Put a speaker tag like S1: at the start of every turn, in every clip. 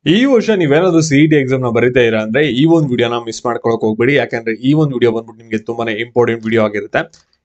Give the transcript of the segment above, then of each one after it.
S1: ಈ ವರ್ಷ ನೀವೇನಾದ್ರೂ ಸಿಇಟಿ ಎಕ್ಸಾಮ್ ನ ಬರೀತಾ ಇರ ಅಂದ್ರೆ ಈ ಒಂದು ವಿಡಿಯೋನ ಮಿಸ್ ಮಾಡ್ಕೊಳಕ್ ಹೋಗ್ಬೇಡಿ. ಯಾಕಂದ್ರೆ ಈ ಒಂದು ವಿಡಿಯೋ ಬಂದ್ಬಿಟ್ಟು ನಿಮಗೆ ತುಂಬಾನೇ ಇಂಪಾರ್ಟೆಂಟ್ ವಿಡಿಯೋ ಆಗಿರುತ್ತೆ.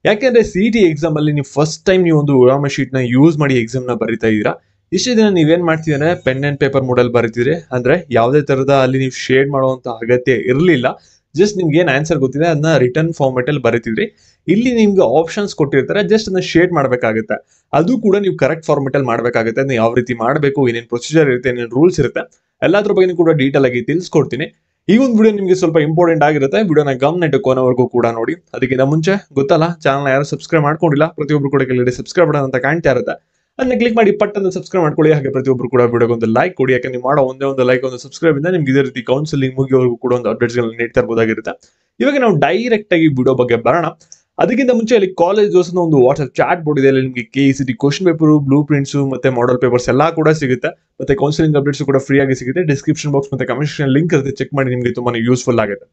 S1: ಯಾಕಂದ್ರೆ ಸಿಇಟಿ ಎಕ್ಸಾಮ್ ಅಲ್ಲಿ ನೀವು ಫಸ್ಟ್ ಟೈಮ್ ನೀವು ಒಂದು ಒಯಾಮ ಶೀಟ್ ನ ಯೂಸ್ ಮಾಡಿ ಎಕ್ಸಾಮ್ ನ ಬರೀತಾ ಇದೀರಾ. ಇಷ್ಟೇ ದಿನ ನೀವೇನ್ ಮಾಡ್ತಿದ್ರೆ ಪೆನ್ ಅಂಡ್ ಪೇಪರ್ ಮೂಡಲ್ ಬರೀತಿದ್ರಿ. ಅಂದ್ರೆ ಯಾವುದೇ ತರದ ಅಲ್ಲಿ ನೀವು ಶೇಡ್ ಮಾಡುವಂತ ಅಗತ್ಯ ಇರಲಿಲ್ಲ. ಜಸ್ಟ್ ನಿಮ್ಗೆ ಏನ್ ಆನ್ಸರ್ ಗೊತ್ತಿದೆ ಅದನ್ನ ರಿಟರ್ನ್ ಫಾರ್ಮೆಟ್ ಅಲ್ಲಿ ಬರೀತಿದ್ರಿ. ಇಲ್ಲಿ ನಿಮ್ಗೆ ಆಪ್ಷನ್ಸ್ ಕೊಟ್ಟಿರ್ತಾರೆ, ಜಸ್ಟ್ ಅದನ್ನ ಶೇಡ್ ಮಾಡ್ಬೇಕಾಗುತ್ತೆ. ಅದು ಕೂಡ ನೀವು ಕರೆಕ್ಟ್ ಫಾರ್ಮೆಟ್ ಅಲ್ಲಿ ಮಾಡ್ಬೇಕಾಗುತ್ತೆ. ಅದನ್ನ ಯಾವ ರೀತಿ ಮಾಡಬೇಕು, ಏನೇನ್ ಪ್ರೊಸೀಜರ್ ಇರುತ್ತೆ, ಏನೇನ್ ರೂಲ್ಸ್ ಇರುತ್ತೆ, ಎಲ್ಲಾದ್ರ ಬಗ್ಗೆ ಕೂಡ ಡೀಟೇಲ್ ಆಗಿ ತಿಳಿಸ್ಕೊಡ್ತೀನಿ. ಈ ಒಂದು ವಿಡಿಯೋ ನಿಮಗೆ ಸ್ವಲ್ಪ ಇಂಪಾರ್ಟೆಂಟ್ ಆಗಿರುತ್ತೆ. ವಿಡಿಯೋನ ಗಮನ ಇಟ್ಟು ಕೊನೆವರೆಗೂ ಕೂಡ ನೋಡಿ. ಅದಕ್ಕಿಂತ ಮುಂಚೆ ಗೊತ್ತಲ್ಲ, ಚಾನಲ್ ಯಾರು ಸಬ್ಸ್ಕ್ರೈಬ್ ಮಾಡ್ಕೊಂಡಿಲ್ಲ, ಪ್ರತಿಯೊಬ್ರು ಕೂಡ ಕೆಳಗಡೆ ಸಬ್ಸ್ಕ್ರೈಬ್ ಬಟನ್ ಅಂತ ಕಾಣ್ತಾ ಇರುತ್ತೆ. ಅದನ್ನ ಕ್ಲಿಕ್ ಮಾಡಿ ಪಟ್ಟನ್ನು ಸಬ್ಸ್ಕ್ರೈಬ್ ಮಾಡ್ಕೊಳ್ಳಿ. ಹಾಗೆ ಪ್ರತಿಯೊಬ್ರು ಕೂಡ ವಿಡಿಯೋಗೆ ಒಂದು ಲೈಕ್ ಕೊಡಿ. ಯಾಕಂದ್ರೆ ನೀವು ಮಾಡೋ ಒಂದೇ ಒಂದು ಲೈಕ್, ಒಂದು ಸಬ್ಸ್ಕ್ರೈಬ್ ಇಂದ ನಿಮ್ಗೆ ಇದೇ ರೀತಿ ಕೌನ್ಸಿಲಿಂಗ್ ಮುಗಿಯವರೆಗೂ ಕೂಡ ಒಂದು ಅಪ್ಡೇಟ್ಸ್ ಗಳನ್ನ ನೀಡ್ತಾ ಇರಬಹುದಾಗಿರುತ್ತೆ. ಇವಾಗ ನಾವು ಡೈರೆಕ್ಟ್ ಆಗಿ ವಿಡಿಯೋ ಬಗ್ಗೆ ಬರೋಣ. ಅದಕ್ಕಿಂತ ಮುಂಚೆ ಅಲ್ಲಿ ಕಾಲೇಜ್ ದೋಸ್ತ ಒಂದು ವಾಟ್ಸ್ಆಪ್ ಚಾಟ್ ಬೋರ್ಡ್ ಇದೆ. ಅಲ್ಲಿ ನಿಮಗೆ KECT question paper, blue prints ಮತ್ತೆ ಮಾಡೆಲ್ ಪೇಪರ್ಸ್ ಎಲ್ಲಾ ಕೂಡ ಸಿಗುತ್ತೆ. ಮತ್ತೆ ಕೌನ್ಸಿಲಿಂಗ್ ಅಪ್ಡೇಟ್ಸ್ ಕೂಡ ಫ್ರೀ ಆಗಿ ಸಿಗುತ್ತೆ. ಡಿಸ್ಕ್ರಿಪ್ಷನ್ ಬಾಕ್ಸ್ ಮತ್ತೆ ಕಮೆಂಟ್ ಸೆಕ್ಷನ್ ಲಿಂಕ್ ಇರುತ್ತೆ, ಚೆಕ್ ಮಾಡಿ, ನಿಮಗೆ ತುಂಬಾನೇ ಯೂಸ್ಫುಲ್ ಆಗುತ್ತೆ.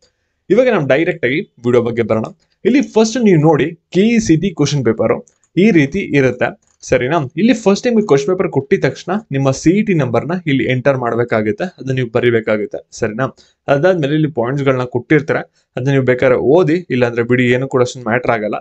S1: ಇವಾಗ ನಾವು ಡೈರೆಕ್ಟ್ ಆಗಿ ವಿಡಿಯೋ ಬಗ್ಗೆ ಬರೋಣ. ಇಲ್ಲಿ ಫಸ್ಟ್ ನೀವು ನೋಡಿ KECT ಕ್ವಶನ್ ಪೇಪರ್ ಈ ರೀತಿ ಇರುತ್ತೆ, ಸರಿನಾ? ಇಲ್ಲಿ ಫಸ್ಟ್ ಟೈಮ್ ಕ್ವಶನ್ ಪೇಪರ್ ಕೊಟ್ಟಿದ ತಕ್ಷಣ ನಿಮ್ಮ CET ನಂಬರ್ನ ಇಲ್ಲಿ ಎಂಟರ್ ಮಾಡಬೇಕಾಗುತ್ತೆ. ಅದನ್ನ ನೀವು ಬರಿಬೇಕಾಗುತ್ತೆ, ಸರಿನಾ? ಅದಾದ್ಮೇಲೆ ಇಲ್ಲಿ ಪಾಯಿಂಟ್ಸ್ ಗಳನ್ನ ಕೊಟ್ಟಿರ್ತಾರೆ, ಅದನ್ನ ನೀವು ಬೇಕಾದ್ರೆ ಓದಿ, ಇಲ್ಲಾಂದ್ರೆ ಬಿಡಿ, ಏನು ಕೂಡ ಅಷ್ಟೊಂದು ಮ್ಯಾಟರ್ ಆಗಲ್ಲ.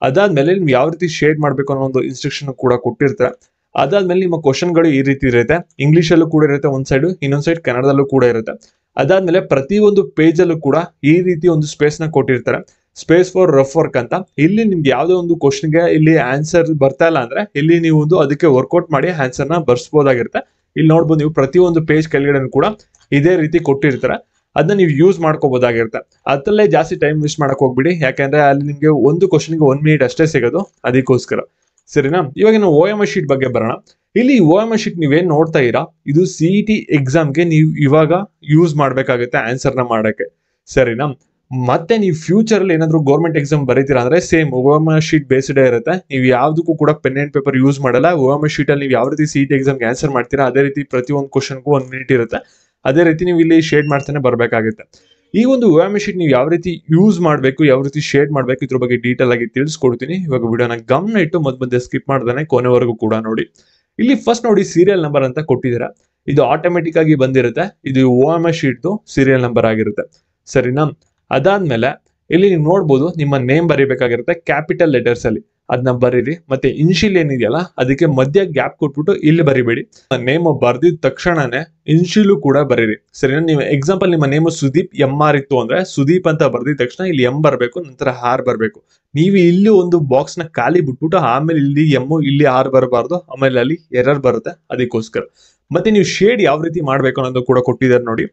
S1: ಅದಾದ್ಮೇಲೆ ನೀವು ಯಾವ ರೀತಿ ಶೇಡ್ ಮಾಡ್ಬೇಕು ಅನ್ನೋ ಒಂದು ಇನ್ಸ್ಟ್ರಕ್ಷನ್ ಕೂಡ ಕೊಟ್ಟಿರ್ತಾರೆ. ಅದಾದ್ಮೇಲೆ ನಿಮ್ಮ ಕ್ವಶನ್ಗಳು ಈ ರೀತಿ ಇರುತ್ತೆ. ಇಂಗ್ಲಿಷ್ ಅಲ್ಲೂ ಕೂಡ ಇರುತ್ತೆ ಒಂದ್ ಸೈಡ್, ಇನ್ನೊಂದ್ ಸೈಡ್ ಕನ್ನಡದಲ್ಲೂ ಕೂಡ ಇರುತ್ತೆ. ಅದಾದ್ಮೇಲೆ ಪ್ರತಿ ಒಂದು ಪೇಜ್ ಅಲ್ಲೂ ಕೂಡ ಈ ರೀತಿ ಒಂದು ಸ್ಪೇಸ್ ನ ಕೊಟ್ಟಿರ್ತಾರೆ, ಸ್ಪೇಸ್ ಫಾರ್ ರಫ್ ವರ್ಕ್ ಅಂತ. ಇಲ್ಲಿ ನಿಮ್ಗೆ ಯಾವುದೇ ಒಂದು ಕ್ವಶನ್ಗೆ ಇಲ್ಲಿ ಆನ್ಸರ್ ಬರ್ತಾ ಇಲ್ಲ ಅಂದ್ರೆ ಇಲ್ಲಿ ನೀವು ಒಂದು ಅದಕ್ಕೆ ವರ್ಕೌಟ್ ಮಾಡಿ ಆನ್ಸರ್ ನ ಬರ್ಸ್ಬೋದಾಗಿರುತ್ತೆ. ಇಲ್ಲಿ ನೋಡ್ಬೋದು ನೀವು ಪ್ರತಿಯೊಂದು ಪೇಜ್ ಕೆಳಗಡೆ ಕೂಡ ಇದೇ ರೀತಿ ಕೊಟ್ಟಿರ್ತಾರೆ. ಅದನ್ನ ನೀವು ಯೂಸ್ ಮಾಡ್ಕೋಬಹುದಾಗಿರುತ್ತೆ. ಅದರಲ್ಲೇ ಜಾಸ್ತಿ ಟೈಮ್ ವೇಸ್ಟ್ ಮಾಡಕ್ ಹೋಗ್ಬಿಡಿ, ಯಾಕಂದ್ರೆ ಅಲ್ಲಿ ನಿಮ್ಗೆ ಒಂದು ಕ್ವಶನ್ಗೆ 1 ಮಿನಿಟ್ ಅಷ್ಟೇ ಸಿಗೋದು, ಅದಕ್ಕೋಸ್ಕರ, ಸರಿನಾ? ಇವಾಗ ನಾವು OMS ಶೀಟ್ ಬಗ್ಗೆ ಬರೋಣ. ಇಲ್ಲಿ OMS ಶೀಟ್ ನೀವೇನ್ ನೋಡ್ತಾ ಇರಾ, ಇದು CET ಎಕ್ಸಾಮ್ಗೆ ನೀವು ಇವಾಗ ಯೂಸ್ ಮಾಡ್ಬೇಕಾಗುತ್ತೆ ಆನ್ಸರ್ ನ ಮಾಡಕ್ಕೆ, ಸರಿನಾ? ಮತ್ತೆ ನೀವು ಫ್ಯೂಚರ್ ಅಲ್ಲಿ ಏನಾದ್ರು ಗೌರ್ಮೆಂಟ್ ಎಕ್ಸಾಮ್ ಬರೀತೀರಾ ಅಂದ್ರೆ ಸೇಮ್ OMS ಶೀಟ್ ಬೇಸ್ಡ್ ಇರುತ್ತೆ. ನೀವು ಯಾವ್ದಕ್ಕೂ ಕೂಡ ಪೆನ್ ಅಂಡ್ ಪೇಪರ್ ಯೂಸ್ ಮಾಡಲ್ಲ. OMS ಶೀಟ್ ಅಲ್ಲಿ ನೀವು ಯಾವ ರೀತಿ CET ಎಕ್ಸಾಮ್ಗೆ ಆನ್ಸರ್ ಮಾಡ್ತೀರಾ ಅದೇ ರೀತಿ ಪ್ರತಿಯೊಂದು ಕ್ವಶನ್ಗೂ 1 ಮಿನಿಟ್ ಇರುತ್ತೆ. ಅದೇ ರೀತಿ ನೀವು ಇಲ್ಲಿ ಶೇಡ್ ಮಾಡ್ತಾನೆ ಬರ್ಬೇಕಾಗುತ್ತೆ. ಈ ಒಂದು OMS ಶೀಟ್ ನೀವು ಯಾವ ರೀತಿ ಯೂಸ್ ಮಾಡಬೇಕು, ಯಾವ ರೀತಿ ಶೇಡ್ ಮಾಡಬೇಕು, ಇದ್ರ ಬಗ್ಗೆ ಡೀಟೇಲ್ ಆಗಿ ತಿಳಿಸ್ಕೊಡ್ತೀನಿ. ಇವಾಗ ವಿಡಿಯೋನ ಗಮನ ಇಟ್ಟು ಮಧ್ಯೆ ಸ್ಕಿಪ್ ಮಾಡ್ದಾನೆ ಕೊನೆವರೆಗೂ ಕೂಡ ನೋಡಿ. ಇಲ್ಲಿ ಫಸ್ಟ್ ನೋಡಿ ಸೀರಿಯಲ್ ನಂಬರ್ ಅಂತ ಕೊಟ್ಟಿದ್ದೀರಾ. ಇದು ಆಟೋಮೆಟಿಕ್ ಆಗಿ ಬಂದಿರುತ್ತೆ. ಇದು OMS ಶೀಟ್ ಸೀರಿಯಲ್ ನಂಬರ್ ಆಗಿರುತ್ತೆ, ಸರಿನಾ? ಅದಾದ್ಮೇಲೆ ಇಲ್ಲಿ ನೀವು ನೋಡ್ಬೋದು ನಿಮ್ಮ ನೇಮ್ ಬರೀಬೇಕಾಗಿರುತ್ತೆ ಕ್ಯಾಪಿಟಲ್ ಲೆಟರ್ಸ್ ಅಲ್ಲಿ, ಅದನ್ನ ಬರೀರಿ. ಮತ್ತೆ ಇನ್ಶಿಯಲ್ ಏನಿದೆಯಲ್ಲ ಅದಕ್ಕೆ ಮಧ್ಯ ಗ್ಯಾಪ್ ಕೊಟ್ಬಿಟ್ಟು ಇಲ್ಲಿ ಬರಿಬೇಡಿ. ನೇಮ್ ಬರ್ದಿದ ತಕ್ಷಣನೇ ಇನ್ಶಿಯಲ್ ಕೂಡ ಬರೀರಿ, ಸರಿನಾ? ನೀವು ಎಕ್ಸಾಂಪಲ್ ನಿಮ್ಮ ನೇಮ್ ಸುದೀಪ್ MR ಇತ್ತು ಅಂದ್ರೆ ಸುದೀಪ್ ಅಂತ ಬರ್ದಿದ ತಕ್ಷಣ ಇಲ್ಲಿ M ಬರಬೇಕು, ನಂತರ R ಬರಬೇಕು. ನೀವು ಇಲ್ಲಿ ಒಂದು ಬಾಕ್ಸ್ ನ ಖಾಲಿ ಬಿಟ್ಬಿಟ್ಟು ಆಮೇಲೆ ಇಲ್ಲಿ M ಇಲ್ಲಿ R ಬರಬಾರ್ದು, ಆಮೇಲೆ ಅಲ್ಲಿ ಎರರ್ ಬರುತ್ತೆ, ಅದಕ್ಕೋಸ್ಕರ. ಮತ್ತೆ ನೀವು ಶೇಡ್ ಯಾವ ರೀತಿ ಮಾಡ್ಬೇಕು ಅನ್ನೋದು ಕೂಡ ಕೊಟ್ಟಿದ್ದಾರೆ ನೋಡಿ.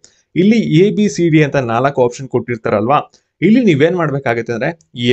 S1: ಇಲ್ಲಿ ABCD ಅಂತ 4 ಆಪ್ಷನ್ ಕೊಟ್ಟಿರ್ತಾರಲ್ವಾ, ಇಲ್ಲಿ ನೀವೇನ್ ಮಾಡ್ಬೇಕಾಗುತ್ತೆ ಅಂದ್ರೆ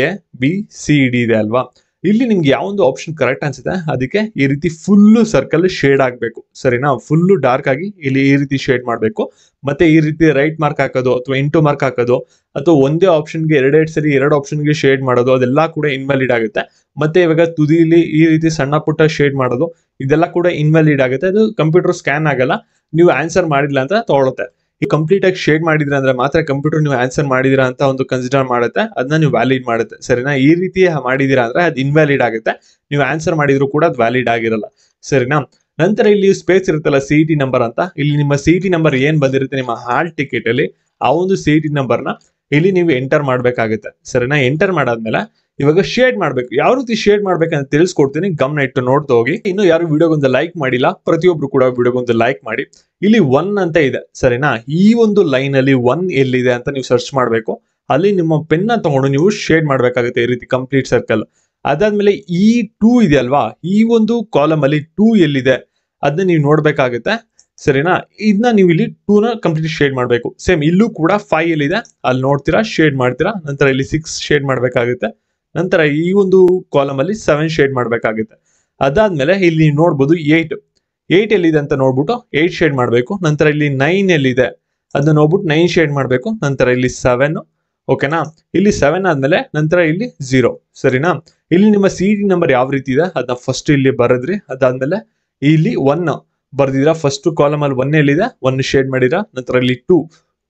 S1: ABCD ಇದೆ ಅಲ್ವಾ, ಇಲ್ಲಿ ನಿಮ್ಗೆ ಯಾವೊಂದು ಆಪ್ಷನ್ ಕರೆಕ್ಟ್ ಅನ್ಸುತ್ತೆ ಅದಕ್ಕೆ ಈ ರೀತಿ ಫುಲ್ ಸರ್ಕಲ್ ಶೇಡ್ ಆಗ್ಬೇಕು, ಸರಿನಾ? ಫುಲ್ ಡಾರ್ಕ್ ಆಗಿ ಇಲ್ಲಿ ಈ ರೀತಿ ಶೇಡ್ ಮಾಡ್ಬೇಕು. ಮತ್ತೆ ಈ ರೀತಿ ರೈಟ್ ಮಾರ್ಕ್ ಹಾಕೋದು ಅಥವಾ ಇಂಟು ಮಾರ್ಕ್ ಹಾಕೋದು ಅಥವಾ ಒಂದೇ ಆಪ್ಷನ್ಗೆ ಎರಡೆರಡು ಸರಿ ಎರಡು ಆಪ್ಷನ್ಗೆ ಶೇಡ್ ಮಾಡೋದು ಅದೆಲ್ಲ ಕೂಡ ಇನ್ವ್ಯಾಲಿಡ್ ಆಗುತ್ತೆ. ಮತ್ತೆ ಇವಾಗ ತುದಿಲಿ ಈ ರೀತಿ ಸಣ್ಣ ಪುಟ್ಟ ಶೇಡ್ ಮಾಡೋದು ಇದೆಲ್ಲ ಕೂಡ ಇನ್ವ್ಯಾಲಿಡ್ ಆಗುತ್ತೆ. ಅದು ಕಂಪ್ಯೂಟರ್ ಸ್ಕ್ಯಾನ್ ಆಗಲ್ಲ, ನೀವು ಆನ್ಸರ್ ಮಾಡಿಲ್ಲ ಅಂತ ತಗೊಳುತ್ತೆ. ಈ ಕಂಪ್ಲೀಟ್ ಆಗಿ ಶೇಡ್ ಮಾಡಿದ್ರೆ ಅಂದ್ರೆ ಮಾತ್ರ ಕಂಪ್ಯೂಟರ್ ನೀವು ಆನ್ಸರ್ ಮಾಡಿದಿರಾ ಅಂತ ಒಂದು ಕನ್ಸಿಡರ್ ಮಾಡುತ್ತೆ, ಅದನ್ನ ನೀವು ವ್ಯಾಲಿಡ್ ಮಾಡುತ್ತೆ, ಸರಿನಾ? ಈ ರೀತಿ ಮಾಡಿದಿರಾ ಅಂದ್ರೆ ಅದು ಇನ್ವ್ಯಾಲಿಡ್ ಆಗುತ್ತೆ. ನೀವು ಆನ್ಸರ್ ಮಾಡಿದ್ರು ಕೂಡ ಅದು ವ್ಯಾಲಿಡ್ ಆಗಿರಲ್ಲ, ಸರಿನಾ? ನಂತರ ಇಲ್ಲಿ ಸ್ಪೇಸ್ ಇರುತ್ತಲ್ಲ CET ನಂಬರ್ ಅಂತ, ಇಲ್ಲಿ ನಿಮ್ಮ CET ನಂಬರ್ ಏನ್ ಬಂದಿರುತ್ತೆ ನಿಮ್ಮ ಹಾಲ್ ಟಿಕೆಟ್ ಅಲ್ಲಿ ಆ ಒಂದು CET ನಂಬರ್ನ ಇಲ್ಲಿ ನೀವು ಎಂಟರ್ ಮಾಡ್ಬೇಕಾಗುತ್ತೆ, ಸರಿನಾ? ಎಂಟರ್ ಮಾಡಾದ್ಮೇಲೆ ಇವಾಗ ಶೇಡ್ ಮಾಡ್ಬೇಕು. ಯಾವ ರೀತಿ ಶೇಡ್ ಮಾಡ್ಬೇಕಂತ ತಿಳಿಸ್ಕೊಡ್ತೀನಿ, ಗಮನ ಇಟ್ಟು ನೋಡ್ತಾ ಹೋಗಿ. ಇನ್ನು ಯಾರು ವಿಡಿಯೋಗೊಂದು ಲೈಕ್ ಮಾಡಿಲ್ಲ, ಪ್ರತಿಯೊಬ್ರು ಕೂಡ ವಿಡಿಯೋಗೊಂದು ಲೈಕ್ ಮಾಡಿ. ಇಲ್ಲಿ 1 ಅಂತ ಇದೆ, ಸರಿನಾ? ಈ ಒಂದು ಲೈನ್ ಅಲ್ಲಿ 1 ಎಲ್ಲಿದೆ ಅಂತ ನೀವು ಸರ್ಚ್ ಮಾಡ್ಬೇಕು. ಅಲ್ಲಿ ನಿಮ್ಮ ಪೆನ್ನ ತಗೊಂಡು ನೀವು ಶೇಡ್ ಮಾಡ್ಬೇಕಾಗುತ್ತೆ ಈ ರೀತಿ ಕಂಪ್ಲೀಟ್ ಸರ್ಕಲ್. ಅದಾದ್ಮೇಲೆ ಈ 2 ಇದೆ ಅಲ್ವಾ, ಈ ಒಂದು ಕಾಲಮ್ ಅಲ್ಲಿ 2 ಎಲ್ಲಿದೆ ಅದನ್ನ ನೀವು ನೋಡ್ಬೇಕಾಗುತ್ತೆ, ಸರಿನಾ? ಇದನ್ನ ನೀವು ಇಲ್ಲಿ 2 ನ ಕಂಪ್ಲೀಟ್ ಶೇಡ್ ಮಾಡ್ಬೇಕು. ಸೇಮ್ ಇಲ್ಲೂ ಕೂಡ 5 ಎಲ್ಲಿದೆ ಅಲ್ಲಿ ನೋಡ್ತೀರಾ, ಶೇಡ್ ಮಾಡ್ತೀರಾ. ನಂತರ ಇಲ್ಲಿ 6 ಶೇಡ್ ಮಾಡ್ಬೇಕಾಗುತ್ತೆ. ನಂತರ ಈ ಒಂದು ಕಾಲಮ್ ಅಲ್ಲಿ 7 ಶೇಡ್ ಮಾಡ್ಬೇಕಾಗುತ್ತೆ. ಅದಾದ್ಮೇಲೆ ಇಲ್ಲಿ ನೀವು ನೋಡ್ಬೋದು 8 ಎಲ್ಲಿದೆ ಅಂತ ನೋಡ್ಬಿಟ್ಟು 8 ಶೇಡ್ ಮಾಡ್ಬೇಕು. ನಂತರ ಇಲ್ಲಿ 9 ಎಲ್ಲಿದೆ ಅದನ್ನ ನೋಡ್ಬಿಟ್ಟು 9 ಶೇಡ್ ಮಾಡ್ಬೇಕು. ನಂತರ ಇಲ್ಲಿ 7, ಓಕೆನಾ? ಇಲ್ಲಿ 7 ಆದ್ಮೇಲೆ ನಂತರ ಇಲ್ಲಿ 0, ಸರಿನಾ? ಇಲ್ಲಿ ನಿಮ್ಮ CET ನಂಬರ್ ಯಾವ ರೀತಿ ಇದೆ ಅದನ್ನ ಫಸ್ಟ್ ಇಲ್ಲಿ ಬರದ್ರಿ. ಅದಾದ್ಮೇಲೆ ಇಲ್ಲಿ 1 ಬರ್ದಿದ್ರ, ಫಸ್ಟ್ ಕಾಲಮ್ ಅಲ್ಲಿ 1 ಎಲ್ಲಿದೆ 1 ಶೇಡ್ ಮಾಡಿದ್ರ. ನಂತರ ಇಲ್ಲಿ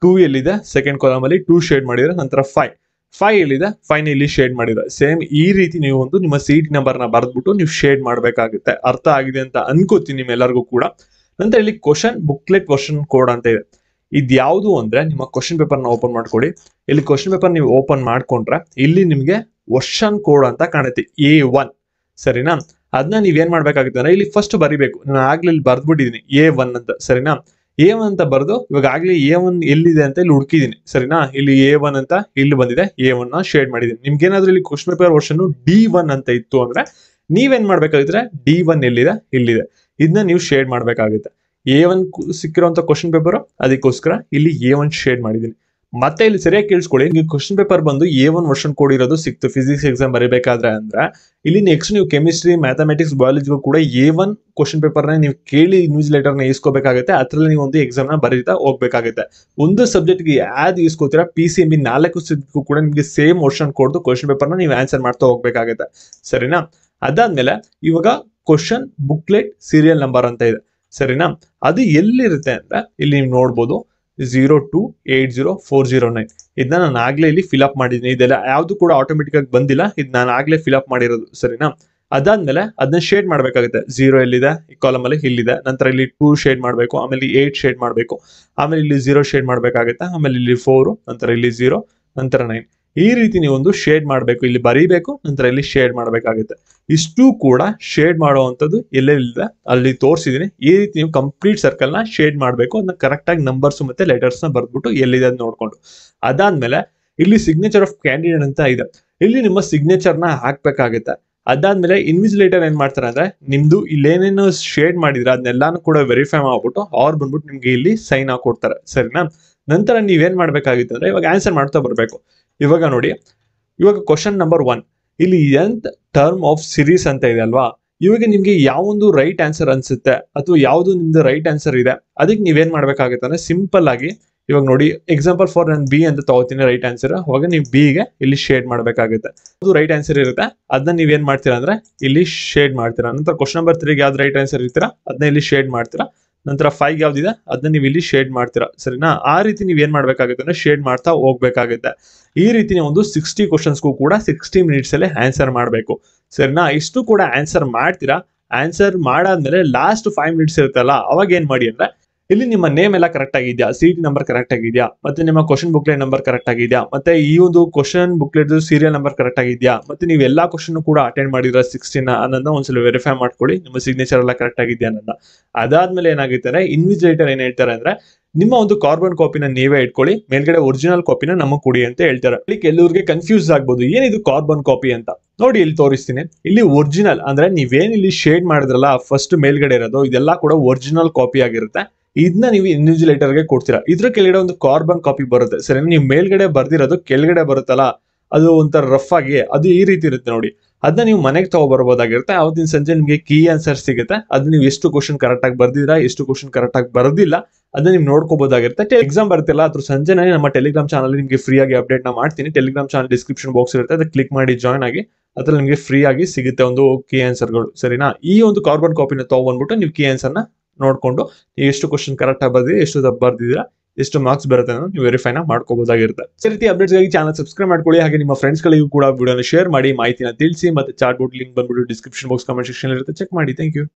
S1: 2 ಎಲ್ಲಿದೆ ಸೆಕೆಂಡ್ ಕಾಲಮ್ ಅಲ್ಲಿ 2 ಶೇಡ್ ಮಾಡಿದ್ರ. ನಂತರ 5 ಎಲ್ಲಿದೆ 5 ಇಲ್ಲಿ ಶೇಡ್ ಮಾಡಿದ್ರ. ಸೇಮ್ ಈ ರೀತಿ ನೀವು ಒಂದು ನಿಮ್ಮ CET ನಂಬರ್ನ ಬರೆದ್ಬಿಟ್ಟು ನೀವು ಶೇಡ್ ಮಾಡ್ಬೇಕಾಗುತ್ತೆ. ಅರ್ಥ ಆಗಿದೆ ಅಂತ ಅನ್ಕೋತೀನಿ ನಿಮ್ಮೆಲ್ಲರಿಗೂ ಕೂಡ. ನಂತರ ಇಲ್ಲಿ ಕ್ವಶನ್ ಬುಕ್ಲೆಟ್ ವರ್ಷನ್ ಕೋಡ್ ಅಂತ ಇದೆ. ಇದ್ಯಾವುದು ಅಂದ್ರೆ ನಿಮ್ಮ ಕ್ವಶನ್ ಪೇಪರ್ ನ ಓಪನ್ ಮಾಡ್ಕೊಳ್ಳಿ. ಇಲ್ಲಿ ಕ್ವಶನ್ ಪೇಪರ್ ನೀವು ಓಪನ್ ಮಾಡ್ಕೊಂಡ್ರೆ ಇಲ್ಲಿ ನಿಮ್ಗೆ ವರ್ಷನ್ ಕೋಡ್ ಅಂತ ಕಾಣುತ್ತೆ A1, ಸರಿನಾ? ಅದನ್ನ ನೀವೇನ್ ಮಾಡ್ಬೇಕಾಗುತ್ತೆ ಅಂದ್ರೆ ಇಲ್ಲಿ ಫಸ್ಟ್ ಬರಿಬೇಕು. ನಾನು ಆಗ್ಲೇ ಇಲ್ಲಿ ಬರ್ದ್ಬಿಟ್ಟಿದೀನಿ A1 ಅಂತ, ಸರಿನಾ? A1 ಅಂತ ಬರ್ದು ಇವಾಗ ಆಗ್ಲೇ A1 ಎಲ್ಲಿದೆ ಅಂತ ಇಲ್ಲಿ ಹುಡುಕಿದೀನಿ, ಸರಿನಾ? ಇಲ್ಲಿ A1 ಅಂತ ಇಲ್ಲಿ ಬಂದಿದೆ, A1 ನ ಶೇಡ್ ಮಾಡಿದೀನಿ. ನಿಮ್ಗೆ ಏನಾದ್ರೂ ಇಲ್ಲಿ ಕ್ವಶನ್ ಪೇಪರ್ ವರ್ಷನ್ D1 ಅಂತ ಇತ್ತು ಅಂದ್ರೆ ನೀವೇನ್ ಮಾಡ್ಬೇಕಾಗಿದ್ರೆ D1 ಎಲ್ಲಿದೆ ಇಲ್ಲಿದೆ, ಇದನ್ನ ನೀವು ಶೇಡ್ ಮಾಡ್ಬೇಕಾಗುತ್ತೆ. A1 ಸಿಕ್ಕಿರುವಂತ ಕ್ವಶನ್ ಪೇಪರ್, ಅದಕ್ಕೋಸ್ಕರ ಇಲ್ಲಿ A1 ಶೇಡ್ ಮಾಡಿದೀನಿ. ಮತ್ತೆ ಇಲ್ಲಿ ಸರಿಯಾಗಿ ಕೇಳಿಸ್ಕೊಳ್ಳಿ, ನಿಮ್ಗೆ ಕ್ವಶನ್ ಪೇಪರ್ ಬಂದು A1 ವರ್ಷನ್ ಕೋಡ್ ಇರೋದು ಸಿಕ್ತು ಫಿಸಿಕ್ಸ್ ಎಕ್ಸಾಮ್ ಬರೀಬೇಕಾದ್ರೆ ಅಂದ್ರೆ ಇಲ್ಲಿ ನೆಕ್ಸ್ಟ್ ನೀವು ಕೆಮಿಸ್ಟ್ರಿ, ಮ್ಯಾಥಮೆಟಿಕ್ಸ್, ಬಯಾಲಜಿಗೂ ಕೂಡ A1 ಕ್ವಶನ್ ಪೇಪರ್ ನ ನೀವು ಕೇಳಿ ಇನ್ವಿಜಿಲೇಟರ್ ನ ಇಸ್ಕೋಬೇಕಾಗುತ್ತೆ. ಅದ್ರಲ್ಲಿ ನೀವು ಒಂದು ಎಕ್ಸಾಮ್ ನ ಬರೀತಾ ಹೋಗ್ಬೇಕಾಗುತ್ತೆ. ಒಂದು ಸಬ್ಜೆಕ್ಟ್ ಗೆ ಯಾವ್ದು ಇಸ್ಕೋತೀರಾ PCMB 4 ಸಬ್ಜೆಕ್ಟ್ ಕೂಡ ನಿಮ್ಗೆ same version code question paper ನ ನೀವು ಆನ್ಸರ್ ಮಾಡ್ತಾ ಹೋಗ್ಬೇಕಾಗುತ್ತೆ, ಸರಿನಾ? ಅದಾದ್ಮೇಲೆ ಇವಾಗ ಕ್ವಶನ್ ಬುಕ್ಲೆಟ್ ಸೀರಿಯಲ್ ನಂಬರ್ ಅಂತ ಇದೆ, ಸರಿನಾ? ಅದು ಎಲ್ಲಿರುತ್ತೆ ಅಂದ್ರೆ ಇಲ್ಲಿ ನೀವು ನೋಡ್ಬೋದು 0280409. ಇದನ್ನ ನಾನು ಆಗ್ಲೇ ಇಲ್ಲಿ ಫಿಲ್ ಅಪ್ ಮಾಡಿದ್ದೀನಿ. ಇದೆಲ್ಲ ಯಾವ್ದು ಕೂಡ ಆಟೋಮೆಟಿಕ್ ಆಗಿ ಬಂದಿಲ್ಲ, ಇದು ನಾನು ಆಗ್ಲೇ ಫಿಲ್ ಅಪ್ ಮಾಡಿರೋದು, ಸರಿನಾ? ಅದಾದ್ಮೇಲೆ ಅದನ್ನ ಶೇಡ್ ಮಾಡ್ಬೇಕಾಗುತ್ತೆ. 0 ಎಲ್ಲಿದೆ ಈ ಕಾಲಮ್ ಅಲ್ಲಿ ಇಲ್ಲಿದೆ, ನಂತರ ಇಲ್ಲಿ 2 ಶೇಡ್ ಮಾಡಬೇಕು, ಆಮೇಲೆ 8 ಶೇಡ್ ಮಾಡಬೇಕು, ಆಮೇಲೆ ಇಲ್ಲಿ 0 ಶೇಡ್ ಮಾಡ್ಬೇಕಾಗುತ್ತೆ, ಆಮೇಲೆ ಇಲ್ಲಿ 4, ನಂತರ ಇಲ್ಲಿ 0, ನಂತರ 9. ಈ ರೀತಿ ನೀವು ಒಂದು ಶೇಡ್ ಮಾಡಬೇಕು, ಇಲ್ಲಿ ಬರೀಬೇಕು, ನಂತರ ಇಲ್ಲಿ ಶೇಡ್ ಮಾಡಬೇಕಾಗುತ್ತೆ. ಇಷ್ಟು ಕೂಡ ಶೇಡ್ ಮಾಡುವಂಥದ್ದು ಎಲ್ಲೆಲ್ಲಿದೆ ಅಲ್ಲಿ ತೋರಿಸಿದೀನಿ. ಈ ರೀತಿ ನೀವು ಕಂಪ್ಲೀಟ್ ಸರ್ಕಲ್ ನ ಶೇಡ್ ಮಾಡಬೇಕು. ಅದನ್ನ ಕರೆಕ್ಟ್ ಆಗಿ ನಂಬರ್ಸ್ ಮತ್ತೆ ಲೆಟರ್ಸ್ ನ ಬರ್ದ್ಬಿಟ್ಟು ಎಲ್ಲಿದೆ ಅಂತ ನೋಡ್ಕೊಂಡು. ಅದಾದ್ಮೇಲೆ ಇಲ್ಲಿ ಸಿಗ್ನೇಚರ್ ಆಫ್ ಕ್ಯಾಂಡಿಡೇಟ್ ಅಂತ ಇದೆ, ಇಲ್ಲಿ ನಿಮ್ಮ ಸಿಗ್ನೇಚರ್ ನ ಹಾಕ್ಬೇಕಾಗುತ್ತೆ. ಅದಾದ್ಮೇಲೆ ಇನ್ವಿಜಿಲೇಟರ್ ಏನ್ ಮಾಡ್ತಾರೆ ಅಂದ್ರೆ ನಿಮ್ದು ಇಲ್ಲೇನೇನು ಶೇಡ್ ಮಾಡಿದ್ರೆ ಅದನ್ನೆಲ್ಲಾನು ಕೂಡ ವೆರಿಫೈ ಮಾಡ್ಬಿಟ್ಟು ಅವ್ರು ಬಂದ್ಬಿಟ್ಟು ನಿಮ್ಗೆ ಇಲ್ಲಿ ಸೈನ್ ಹಾಕೊಡ್ತಾರೆ, ಸರಿನಾ? ನಂತರ ನೀವೇನ್ ಮಾಡ್ಬೇಕಾಗಿತ್ತು ಅಂದ್ರೆ ಇವಾಗ ಆನ್ಸರ್ ಮಾಡ್ತಾ ಬರ್ಬೇಕು. ಇವಾಗ ನೋಡಿ, ಇವಾಗ ಕ್ವಶನ್ ನಂಬರ್ 1 ಇಲ್ಲಿ nth ಟರ್ಮ್ ಆಫ್ ಸಿರೀಸ್ ಅಂತ ಇದೆ ಅಲ್ವಾ? ಇವಾಗ ನಿಮ್ಗೆ ಯಾವೊಂದು ರೈಟ್ ಆನ್ಸರ್ ಅನ್ಸುತ್ತೆ ಅಥವಾ ಯಾವ್ದು ನಿಮ್ದು ರೈಟ್ ಆನ್ಸರ್ ಇದೆ ಅದಕ್ಕೆ ನೀವೇನ್ ಮಾಡ್ಬೇಕಾಗುತ್ತೆ ಅಂದ್ರೆ ಸಿಂಪಲ್ ಆಗಿ ಇವಾಗ ನೋಡಿ, ಎಕ್ಸಾಂಪಲ್ ಫಾರ್ ನಾನು B ಅಂತ ತಗೋತೀನಿ ರೈಟ್ ಆನ್ಸರ್. ಅವಾಗ ನೀವು B ಗೆ ಇಲ್ಲಿ ಶೇಡ್ ಮಾಡ್ಬೇಕಾಗುತ್ತೆ. ಅದು ರೈಟ್ ಆನ್ಸರ್ ಇರುತ್ತೆ, ಅದನ್ನ ನೀವೇನ್ ಮಾಡ್ತೀರಾ ಅಂದ್ರೆ ಇಲ್ಲಿ ಶೇಡ್ ಮಾಡ್ತೀರಾ. ನಂತರ ಕ್ವಶನ್ ನಂಬರ್ 3 ಗೆ ಯಾವ್ದು ರೈಟ್ ಆನ್ಸರ್ ಇರ್ತೀರಾ ಅದನ್ನ ಇಲ್ಲಿ ಶೇಡ್ ಮಾಡ್ತೀರಾ. ನಂತರ 5 ಯಾವ್ದಿದೆ ಅದನ್ನ ನೀವು ಇಲ್ಲಿ ಶೇಡ್ ಮಾಡ್ತೀರಾ, ಸರಿನಾ? ಆ ರೀತಿ ನೀವ್ ಏನ್ ಮಾಡ್ಬೇಕಾಗುತ್ತೆ ಅಂದ್ರೆ ಶೇಡ್ ಮಾಡ್ತಾ ಹೋಗ್ಬೇಕಾಗುತ್ತೆ. ಈ ರೀತಿ ಒಂದು 60 ಕ್ವಶನ್ಸ್ಗೂ ಕೂಡ 60 ಮಿನಿಟ್ಸ್ ಅಲ್ಲಿ ಆನ್ಸರ್ ಮಾಡಬೇಕು, ಸರಿನಾ? ಇಷ್ಟು ಕೂಡ ಆನ್ಸರ್ ಮಾಡ್ತೀರಾ. ಆನ್ಸರ್ ಮಾಡಾದ್ಮೇಲೆ ಲಾಸ್ಟ್ 5 ಮಿನಿಟ್ಸ್ ಇರುತ್ತಲ್ಲ, ಅವಾಗ ಏನ್ ಮಾಡಿ ಅಂದ್ರೆ ಇಲ್ಲಿ ನಿಮ್ಮ ನೇಮ್ ಎಲ್ಲ ಕರೆಕ್ಟ್ ಆಗಿದ್ಯಾ, CT ನಂಬರ್ ಕರೆಕ್ಟ್ ಆಗಿದ್ಯಾ, ಮತ್ತೆ ನಿಮ್ಮ ಕ್ವಶನ್ ಬುಕ್ಲೆಟ್ ನಂಬರ್ ಕರೆಕ್ಟ್ ಆಗಿದ್ಯಾ, ಮತ್ತೆ ಈ ಒಂದು question booklet serial number correct ಆಗಿದ್ಯಾ, ಮತ್ತೆ ನೀವು ಎಲ್ಲಾ ಕ್ವಶನ್ ಕೂಡ ಅಟೆಂಡ್ ಮಾಡಿದ್ರ 16 ಅನ್ನೋದನ್ನ ಒಂದ್ಸಲ ವೆರಿಫೈ ಮಾಡ್ಕೊಳ್ಳಿ, ನಿಮ್ಮ ಸಿಗ್ನೇಚರ್ ಎಲ್ಲ ಕರೆಕ್ಟ್ ಆಗಿದ್ಯಾ ಅನ್ನೋದನ್ನ. ಅದಾದ್ಮೇಲೆ ಏನಾಗಿರ್ತಾರೆ, ಇನ್ವಿಜಿಲೇಟರ್ ಏನ್ ಹೇಳ್ತಾರೆ ಅಂದ್ರೆ ನಿಮ್ಮ ಒಂದು ಕಾರ್ಬನ್ ಕಾಪಿನ ನೀವೇ ಇಟ್ಕೊಳ್ಳಿ, ಮೇಲ್ಗಡೆ ಒರಿಜಿನಲ್ ಕಾಪಿನ ನಮಗೆ ಕೊಡಿ ಅಂತ ಹೇಳ್ತಾರೆ. ಇಲ್ಲಿ ಕೆಲವರಿಗೆ ಕನ್ಫ್ಯೂಸ್ ಆಗ್ಬೋದು, ಏನಿದು ಕಾರ್ಬನ್ ಕಾಪಿ ಅಂತ. ನೋಡಿ ಇಲ್ಲಿ ತೋರಿಸ್ತೀನಿ. ಇಲ್ಲಿ ಒರಿಜಿನಲ್ ಅಂದ್ರೆ ನೀವೇನ್ ಇಲ್ಲಿ ಶೇಡ್ ಮಾಡಿದ್ರಲ್ಲ ಫಸ್ಟ್ ಮೇಲ್ಗಡೆ ಇರೋದು, ಇದೆಲ್ಲ ಕೂಡ ಒರಿಜಿನಲ್ ಕಾಪಿ ಆಗಿರುತ್ತೆ. ಇದನ್ನ ನೀವು ಇನ್ವಿಜಿಲೇಟರ್ ಗೆ ಕೊಡ್ತೀರಾ. ಇದ್ರ ಕೆಳಗಡೆ ಒಂದು ಕಾರ್ಬನ್ ಕಾಪಿ ಬರುತ್ತೆ, ಸರಿ? ನೀವು ಮೇಲ್ಗಡೆ ಬರ್ದಿರೋದು ಕೆಳಗಡೆ ಬರುತ್ತಲ್ಲ, ಅದು ಒಂಥರ ರಫ್ ಆಗಿ ಅದು ಈ ರೀತಿ ಇರುತ್ತೆ ನೋಡಿ. ಅದನ್ನ ನೀವು ಮನೆಗೆ ತಗೊಬರ್ಬೋದಾಗಿರುತ್ತೆ. ಅವತ್ತಿನ ಸಂಜೆ ನಿಮಗೆ ಕೀ ಆನ್ಸರ್ ಸಿಗುತ್ತೆ. ಅದನ್ನ ನೀವು ಎಷ್ಟು ಕ್ವಶನ್ ಕರೆಕ್ಟ್ ಆಗಿ ಬರ್ದಿರಾ, ಎಷ್ಟು ಕ್ವಶನ್ ಕರೆಕ್ಟ್ ಆಗಿ ಬರ್ದಿಲ್ಲ ಅದನ್ನ ನೀವು ನೋಡ್ಕೋಬಹುದಾಗಿರುತ್ತೆ. ಎಕ್ಸಾಮ್ ಬರುತ್ತಲ್ಲ ಅದ್ರ ಸಂಜೆನೇ ನಮ್ಮ ಟೆಲಿಗ್ರಾಮ್ ಚಾನಲ್ ನಿಮಗೆ ಫ್ರೀ ಆಗಿ ಅಪ್ಡೇಟ್ ನ ಮಾಡ್ತೀನಿ. ಟೆಲಿಗ್ರಾಮ್ ಚಾನಲ್ ಡಿಸ್ಕ್ರಿಪ್ಷನ್ ಬಾಕ್ಸ್ ಇರುತ್ತೆ, ಅದಕ್ಕೆ ಕ್ಲಿಕ್ ಮಾಡಿ ಜಾಯ್ನ್ ಆಗಿ. ಅದ್ರಲ್ಲಿ ನಿಮಗೆ ಫ್ರೀ ಆಗಿ ಸಿಗುತ್ತೆ ಒಂದು ಕೀ ಆನ್ಸರ್ಗಳು, ಸರಿನಾ? ಈ ಒಂದು ಕಾರ್ಬನ್ ಕಾಪಿನ ತಗೊಂಡ್ಬಿಟ್ಟು ನೀವು ಕೀ ಆನ್ಸರ್ ನ ನೋಡ್ಕೊಂಡು ಎಷ್ಟು ಕ್ವಶನ್ ಕರೆಕ್ಟ್ ಆಗಿ ಬರ್ದಿದೆ, ಎಷ್ಟು ತಪ್ಪು ಬರ್ದಿದ್ದೀರಾ, ಎಷ್ಟು ಮಾರ್ಕ್ಸ್ ಬರುತ್ತೆ ಅನ್ನೋದು ನೀವು ವೆರಿಫೈನ ಮಾಡ್ಕೋಬಹುದಾಗಿರುತ್ತೆ. ಈ ರೀತಿ ಅಪ್ಡೇಟ್ಸ್ಗಾಗಿ ಚಾನಲ್ ಸಬ್ಸ್ಕ್ರೈಬ್ ಮಾಡ್ಕೊಳ್ಳಿ. ಹಾಗೆ ನಿಮ್ಮ ಫ್ರೆಂಡ್ಸ್ ಗಳಿಗೂ ಕೂಡ ವಿಡಿಯೋನ ಶೇರ್ ಮಾಡಿ, ಮಾಹಿತಿನ ತಿಳಿಸಿ. ಮತ್ತೆ ಚಾಟ್ ಬೋರ್ಡ್ ಲಿಂಕ್ ಬಂದ್ಬಿಟ್ಟು ಡಿಸ್ಕ್ರಿಪ್ಷನ್ ಬಾಕ್ಸ್ ಕಮೆಂಟ್ ಸೆಕ್ಷನ್ ಇರುತ್ತೆ, ಚೆಕ್ ಮಾಡಿ. Thank you.